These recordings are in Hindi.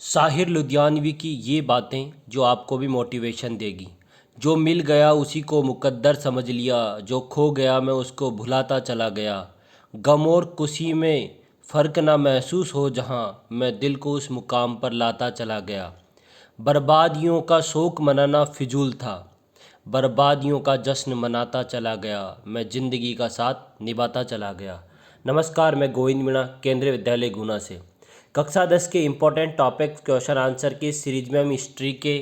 साहिर लुधियानवी की ये बातें जो आपको भी मोटिवेशन देगी। जो मिल गया उसी को मुकद्दर समझ लिया, जो खो गया मैं उसको भुलाता चला गया। गम और खुशी में फ़र्क ना महसूस हो जहाँ मैं दिल को उस मुकाम पर लाता चला गया। बर्बादियों का शोक मनाना फिजूल था, बर्बादियों का जश्न मनाता चला गया, मैं ज़िंदगी का साथ निभाता चला गया। नमस्कार, मैं गोविंद मीणा केंद्रीय विद्यालय गुना से। कक्षा 10 के इम्पोर्टेंट टॉपिक क्वेश्चन आंसर की सीरीज में हम हिस्ट्री के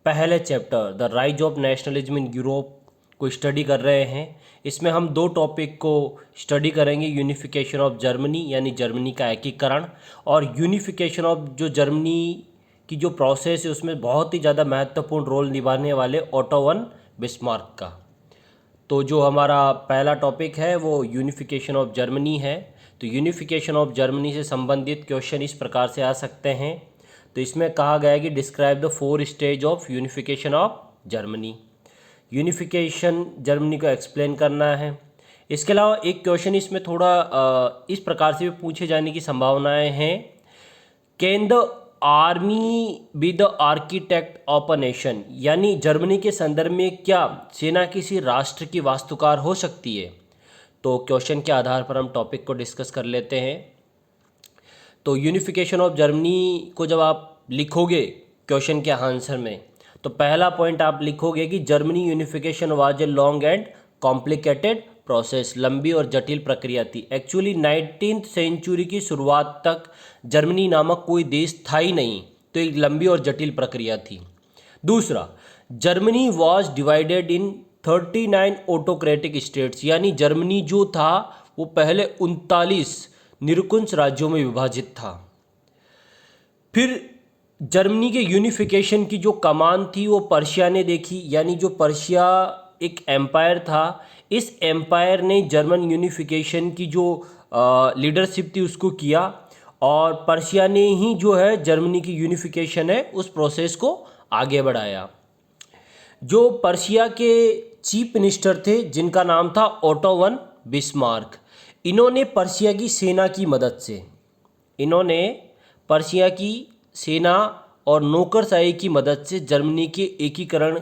पहले chapter the rise of nationalism in Europe को स्टडी कर रहे हैं। इसमें हम दो टॉपिक को स्टडी करेंगे, यूनिफिकेशन ऑफ जर्मनी यानी जर्मनी का एकीकरण, और यूनिफिकेशन ऑफ जो जर्मनी की जो प्रोसेस है उसमें बहुत ही ज़्यादा महत्वपूर्ण रोल निभाने वाले ओटो वन बिस्मार्क का। तो जो हमारा पहला टॉपिक है वो यूनिफिकेशन ऑफ जर्मनी है। तो यूनिफिकेशन ऑफ जर्मनी से संबंधित क्वेश्चन इस प्रकार से आ सकते हैं। तो इसमें कहा गया है कि describe the 4 stage of unification of Germany. Unification Germany को एक्सप्लेन करना है। इसके अलावा एक क्वेश्चन इसमें थोड़ा इस प्रकार से भी पूछे जाने की संभावनाएं हैं। Can the army be the architect of a nation, यानी जर्मनी के संदर्भ में क्या सेना किसी राष्ट्र की वास्तुकार हो सकती है। तो क्वेश्चन के आधार पर हम टॉपिक को डिस्कस कर लेते हैं। तो यूनिफिकेशन ऑफ जर्मनी को जब आप लिखोगे क्वेश्चन के आंसर में, तो पहला पॉइंट आप लिखोगे कि Germany unification was a long and complicated process, लंबी और जटिल प्रक्रिया थी। एक्चुअली 19th सेंचुरी की शुरुआत तक जर्मनी नामक कोई देश था ही नहीं, तो एक लंबी और जटिल प्रक्रिया थी। दूसरा, Germany was divided in 39 autocratic states, यानी जर्मनी जो था वो पहले 39 निरकुंज राज्यों में विभाजित था। फिर जर्मनी के यूनिफिकेशन की जो कमान थी वो पर्शिया ने देखी, यानी जो पर्शिया एक एम्पायर था, इस एम्पायर ने जर्मन यूनिफिकेशन की जो लीडरशिप थी उसको किया, और पर्शिया ने ही जो है जर्मनी की यूनिफिकेशन है उस प्रोसेस को आगे बढ़ाया। जो पर्शिया के चीफ मिनिस्टर थे जिनका नाम था ओटो वन बिस्मार्क, इन्होंने पर्शिया की सेना की मदद से, इन्होंने पर्शिया की सेना और नौकरशाही की मदद से जर्मनी के एकीकरण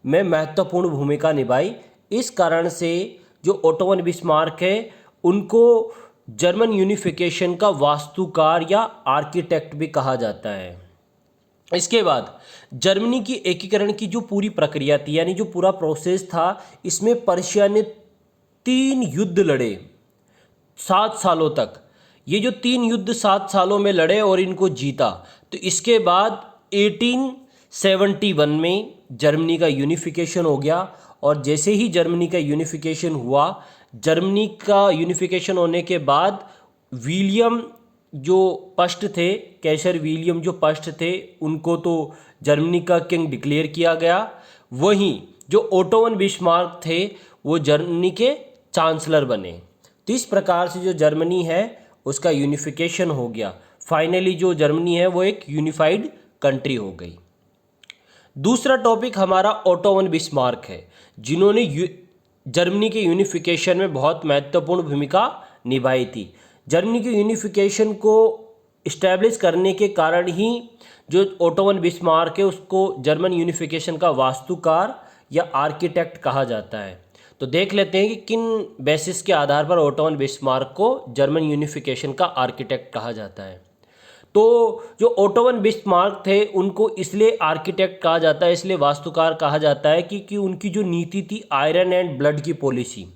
में महत्वपूर्ण भूमिका निभाई। इस कारण से जो ओटो वन बिस्मार्क है उनको जर्मन यूनिफिकेशन का वास्तुकार या आर्किटेक्ट भी कहा जाता है। इसके बाद जर्मनी की एकीकरण की जो पूरी प्रक्रिया थी, यानी जो पूरा प्रोसेस था, इसमें पर्शिया ने 3 युद्ध लड़े 7 सालों तक। ये जो 3 युद्ध 7 सालों में लड़े और इनको जीता, तो इसके बाद 1871 में जर्मनी का यूनिफिकेशन हो गया। और जैसे ही जर्मनी का यूनिफिकेशन हुआ, जर्मनी का यूनिफिकेशन होने के बाद विलियम जो फर्स्ट थे, कैसर विलियम जो फर्स्ट थे, उनको तो जर्मनी का किंग डिक्लेयर किया गया। वहीं जो ओटो वन बिस्मार्क थे वो जर्मनी के चांसलर बने। तो इस प्रकार से जो जर्मनी है उसका यूनिफिकेशन हो गया। फाइनली जो जर्मनी है वो एक यूनिफाइड कंट्री हो गई। दूसरा टॉपिक हमारा ओटो वन बिस्मार्क है, जिन्होंने जर्मनी के यूनिफिकेशन में बहुत महत्वपूर्ण भूमिका निभाई थी। जर्मनी के यूनिफिकेशन को इस्टेब्लिश करने के कारण ही जो ओटो वन बिस्मार्क है उसको जर्मन यूनिफिकेशन का वास्तुकार या आर्किटेक्ट कहा जाता है। तो देख लेते हैं कि किन बेसिस के आधार पर ओटो वन बिस्मार्क को जर्मन यूनिफिकेशन का आर्किटेक्ट कहा जाता है। तो जो ओटो वन बिस्मार्क थे उनको इसलिए आर्किटेक्ट कहा जाता है, इसलिए वास्तुकार कहा जाता है कि उनकी जो नीति थी आयरन एंड ब्लड की पॉलिसी,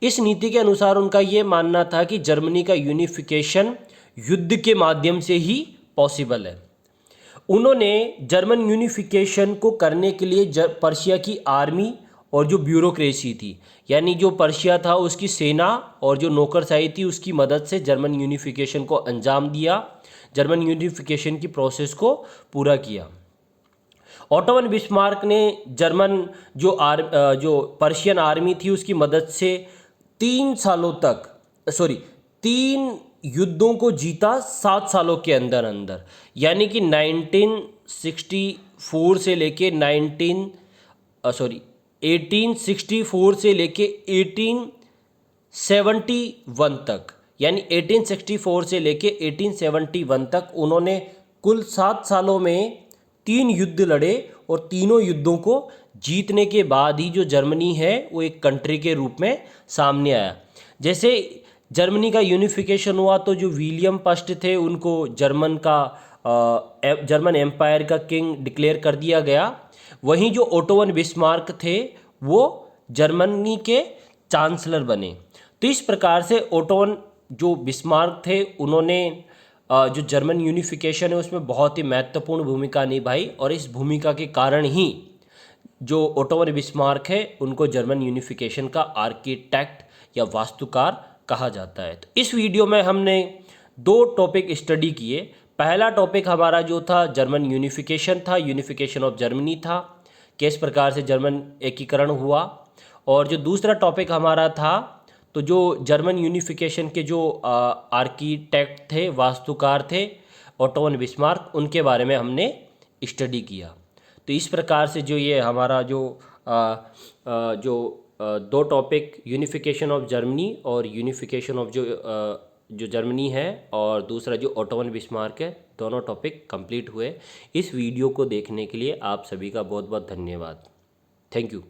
इस नीति के अनुसार उनका ये मानना था कि जर्मनी का यूनिफिकेशन युद्ध के माध्यम से ही पॉसिबल है। उन्होंने जर्मन यूनिफिकेशन को करने के लिए पर्शिया की आर्मी और जो ब्यूरोक्रेसी थी, यानी जो पर्शिया था उसकी सेना और जो नौकरशाही थी उसकी मदद से जर्मन यूनिफिकेशन को अंजाम दिया, जर्मन यूनिफिकेशन की प्रोसेस को पूरा किया। ओटो वन बिस्मार्क ने जर्मन जो पर्शियन आर्मी थी उसकी मदद से 3 युद्धों को जीता 7 सालों के अंदर अंदर, यानी कि 1864 से लेके 1864 से लेके 1871 तक, यानी 1864 से लेके 1871 तक उन्होंने कुल 7 सालों में 3 युद्ध लड़े और तीनों युद्धों को जीतने के बाद ही जो जर्मनी है वो एक कंट्री के रूप में सामने आया। जैसे जर्मनी का यूनिफिकेशन हुआ तो जो विलियम फर्स्ट थे उनको जर्मन एम्पायर का किंग डिक्लेयर कर दिया गया। वहीं जो ओटोवन बिस्मार्क थे वो जर्मनी के चांसलर बने। तो इस प्रकार से ओटोवन जो बिस्मार्क थे उन्होंने जो जर्मन यूनिफिकेशन है उसमें बहुत ही महत्वपूर्ण भूमिका निभाई और इस भूमिका के कारण ही जो ओटोवन बिस्मार्क है उनको जर्मन यूनिफिकेशन का आर्किटेक्ट या वास्तुकार कहा जाता है। तो इस वीडियो में हमने 2 टॉपिक स्टडी किए। पहला टॉपिक हमारा जो था जर्मन यूनिफिकेशन था, यूनिफिकेशन ऑफ जर्मनी था, किस प्रकार से जर्मन एकीकरण हुआ। और जो दूसरा टॉपिक हमारा था तो जो जर्मन यूनिफिकेशन के जो आर्किटेक्ट थे, वास्तुकार थे ओटोवन बिस्मार्क, उनके बारे में हमने स्टडी किया। तो इस प्रकार से जो ये हमारा जो 2 टॉपिक यूनिफिकेशन ऑफ जर्मनी और यूनिफिकेशन ऑफ जो जर्मनी है और दूसरा जो ओटोवन बिस्मार्क है, दोनों टॉपिक कंप्लीट हुए। इस वीडियो को देखने के लिए आप सभी का बहुत बहुत धन्यवाद। Thank you.